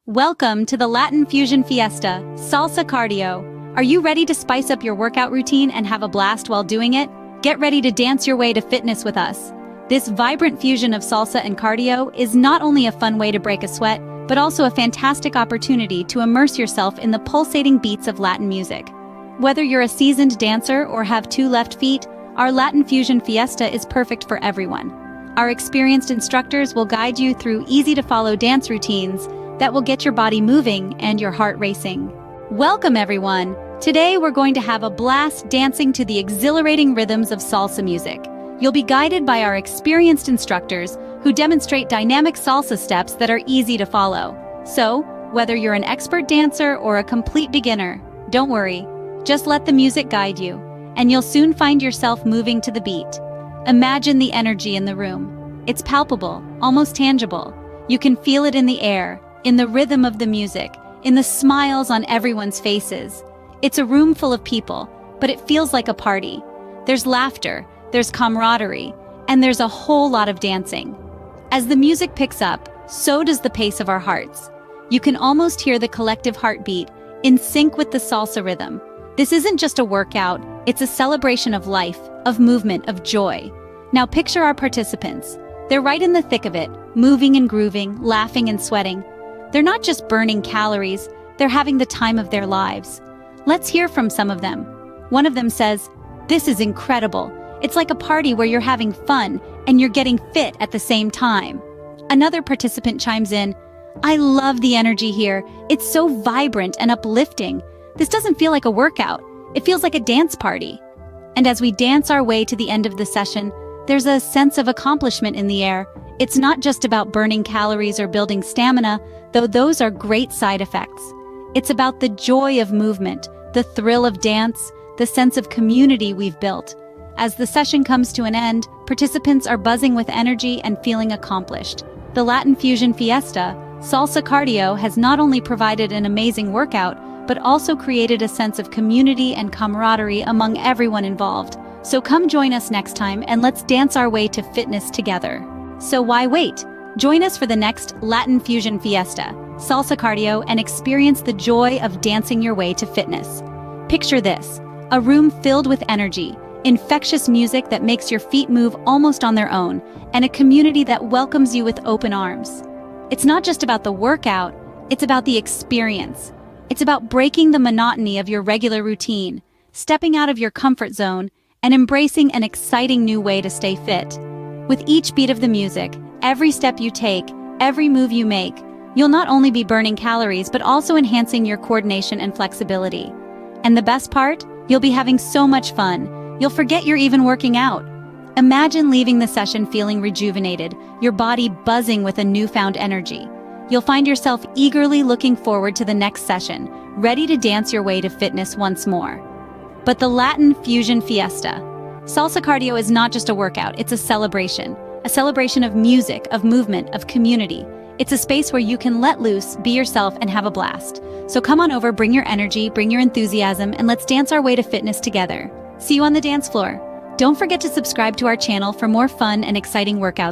Welcome to the Latin Fusion Fiesta, Salsa Cardio. Are you ready to spice up your workout routine and have a blast while doing it? Get ready to dance your way to fitness with us. This vibrant fusion of salsa and cardio is not only a fun way to break a sweat, but also a fantastic opportunity to immerse yourself in the pulsating beats of Latin music. Whether you're a seasoned dancer or have two left feet, our Latin Fusion Fiesta is perfect for everyone. Our experienced instructors will guide you through easy-to-follow dance routines that will get your body moving and your heart racing. Welcome everyone! Today we're going to have a blast dancing to the exhilarating rhythms of salsa music. You'll be guided by our experienced instructors who demonstrate dynamic salsa steps that are easy to follow. So, whether you're an expert dancer or a complete beginner, don't worry. Just let the music guide you, and you'll soon find yourself moving to the beat. Imagine the energy in the room. It's palpable, almost tangible. You can feel it in the air, in the rhythm of the music, in the smiles on everyone's faces. It's a room full of people, but it feels like a party. There's laughter, there's camaraderie, and there's a whole lot of dancing. As the music picks up, so does the pace of our hearts. You can almost hear the collective heartbeat, in sync with the salsa rhythm. This isn't just a workout, it's a celebration of life, of movement, of joy. Now picture our participants. They're right in the thick of it, moving and grooving, laughing and sweating. They're not just burning calories, they're having the time of their lives. Let's hear from some of them. One of them says, "This is incredible. It's like a party where you're having fun and you're getting fit at the same time." Another participant chimes in, "I love the energy here. It's so vibrant and uplifting. This doesn't feel like a workout. It feels like a dance party." And as we dance our way to the end of the session, there's a sense of accomplishment in the air. It's not just about burning calories or building stamina, though those are great side effects. It's about the joy of movement, the thrill of dance, the sense of community we've built. As the session comes to an end, participants are buzzing with energy and feeling accomplished. The Latin Fusion Fiesta, Salsa Cardio, has not only provided an amazing workout, but also created a sense of community and camaraderie among everyone involved. So come join us next time and let's dance our way to fitness together. So why wait? Join us for the next Latin Fusion Fiesta, Salsa Cardio, and experience the joy of dancing your way to fitness. Picture this, a room filled with energy, infectious music that makes your feet move almost on their own, and a community that welcomes you with open arms. It's not just about the workout, it's about the experience. It's about breaking the monotony of your regular routine, stepping out of your comfort zone, and embracing an exciting new way to stay fit. With each beat of the music, every step you take, every move you make, you'll not only be burning calories but also enhancing your coordination and flexibility. And the best part? You'll be having so much fun. You'll forget you're even working out. Imagine leaving the session feeling rejuvenated, your body buzzing with a newfound energy. You'll find yourself eagerly looking forward to the next session, ready to dance your way to fitness once more. But the Latin Fusion Fiesta, Salsa Cardio, is not just a workout, it's a celebration of music, of movement, of community. It's a space where you can let loose, be yourself, and have a blast. So come on over, bring your energy, bring your enthusiasm, and let's dance our way to fitness together. See you on the dance floor. Don't forget to subscribe to our channel for more fun and exciting workouts.